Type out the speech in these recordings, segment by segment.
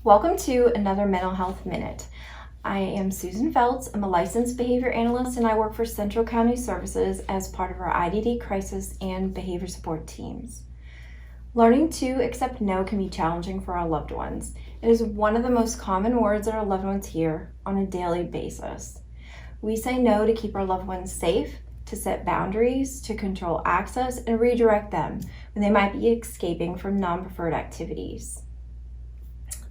Welcome to another Mental Health Minute. I am Susan Feltz. I'm a licensed behavior analyst and I work for Central County Services as part of our IDD crisis and behavior support teams. Learning to accept no can be challenging for our loved ones. It is one of the most common words that our loved ones hear on a daily basis. We say no to keep our loved ones safe, to set boundaries, to control access, and redirect them when they might be escaping from non-preferred activities.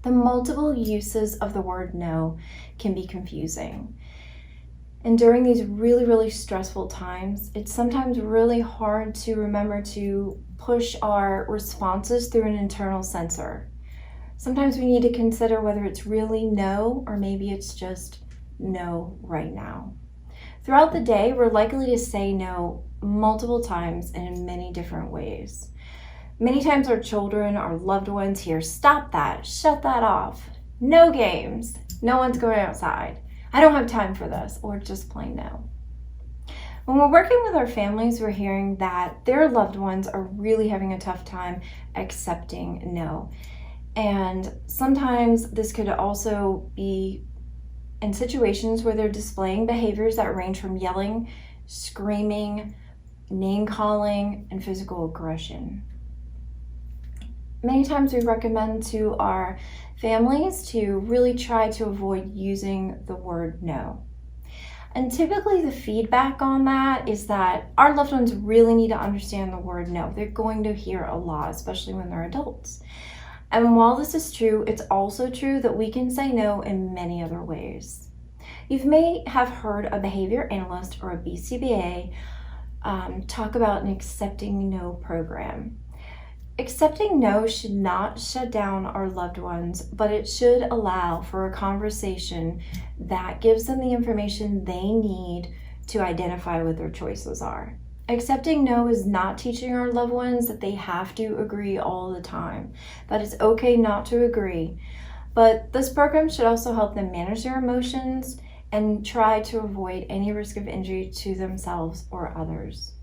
The multiple uses of the word no can be confusing. And during these really stressful times, it's sometimes really hard to remember to push our responses through an internal censor. Sometimes we need to consider whether it's really no or maybe it's just no right now. Throughout the day, we're likely to say no multiple times and in many different ways. Many times our children, our loved ones hear, "Stop that, shut that off, no games, no one's going outside, I don't have time for this," or just plain no. When we're working with our families, we're hearing that their loved ones are really having a tough time accepting no. And sometimes this could also be in situations where they're displaying behaviors that range from yelling, screaming, name calling, and physical aggression. Many times we recommend to our families to really try to avoid using the word no. And typically the feedback on that is that our loved ones really need to understand the word no. They're going to hear a lot, especially when they're adults. And while this is true, it's also true that we can say no in many other ways. You may have heard a behavior analyst or a BCBA talk about an accepting no program. Accepting no should not shut down our loved ones, but it should allow for a conversation that gives them the information they need to identify what their choices are. Accepting no is not teaching our loved ones that they have to agree all the time, that it's okay not to agree. But this program should also help them manage their emotions and try to avoid any risk of injury to themselves or others.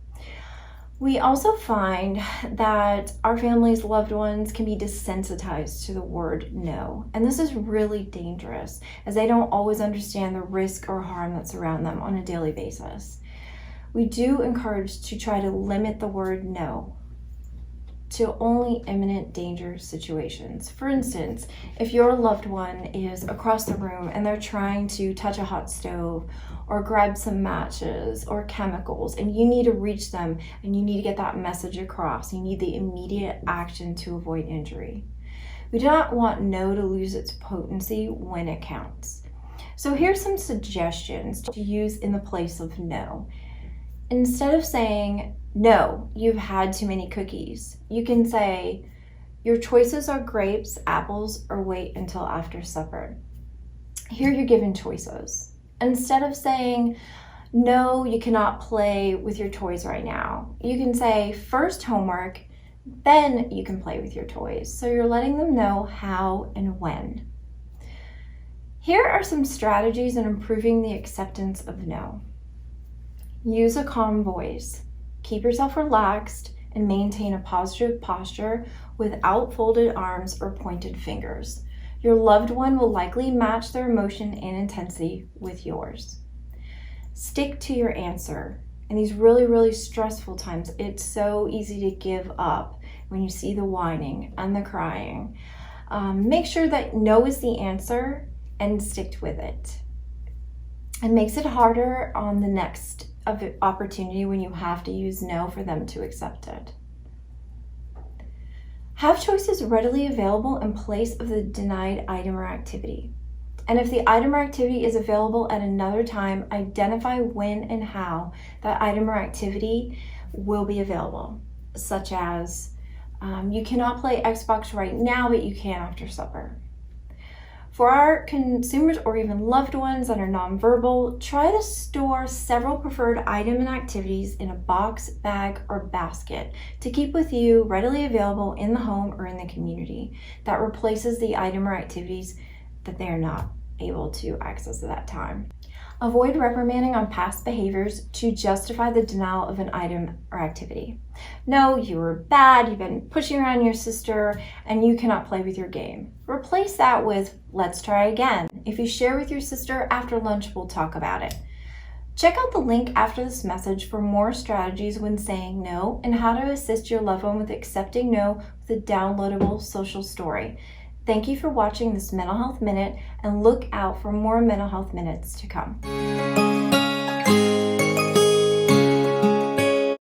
We also find that our family's loved ones can be desensitized to the word no. And this is really dangerous as they don't always understand the risk or harm that's around them on a daily basis. We do encourage to try to limit the word no to only imminent danger situations. For instance, if your loved one is across the room and they're trying to touch a hot stove or grab some matches or chemicals and you need to reach them and you need to get that message across, you need the immediate action to avoid injury. We do not want no to lose its potency when it counts. So here's some suggestions to use in the place of no. Instead of saying, "No, you've had too many cookies," you can say, "Your choices are grapes, apples, or wait until after supper." Here you're given choices. Instead of saying, "No, you cannot play with your toys right now," you can say, "First homework, then you can play with your toys." So you're letting them know how and when. Here are some strategies in improving the acceptance of no. Use a calm voice. Keep yourself relaxed and maintain a positive posture without folded arms or pointed fingers. Your loved one will likely match their emotion and intensity with yours. Stick to your answer. In these really stressful times, it's so easy to give up when you see the whining and the crying. Make sure that no is the answer and stick with it. It makes it harder on the next opportunity when you have to use no for them to accept it. Have choices readily available in place of the denied item or activity. And if the item or activity is available at another time, identify when and how that item or activity will be available, such as you cannot play Xbox right now, but you can after supper. For our consumers or even loved ones that are nonverbal, try to store several preferred items and activities in a box, bag, or basket to keep with you readily available in the home or in the community that replaces the item or activities that they are not able to access at that time. Avoid reprimanding on past behaviors to justify the denial of an item or activity. No, you were bad, you've been pushing around your sister, and you cannot play with your game. Replace that with, let's try again. If you share with your sister after lunch, we'll talk about it. Check out the link after this message for more strategies when saying no and how to assist your loved one with accepting no with a downloadable social story. Thank you for watching this Mental Health Minute, and look out for more Mental Health Minutes to come.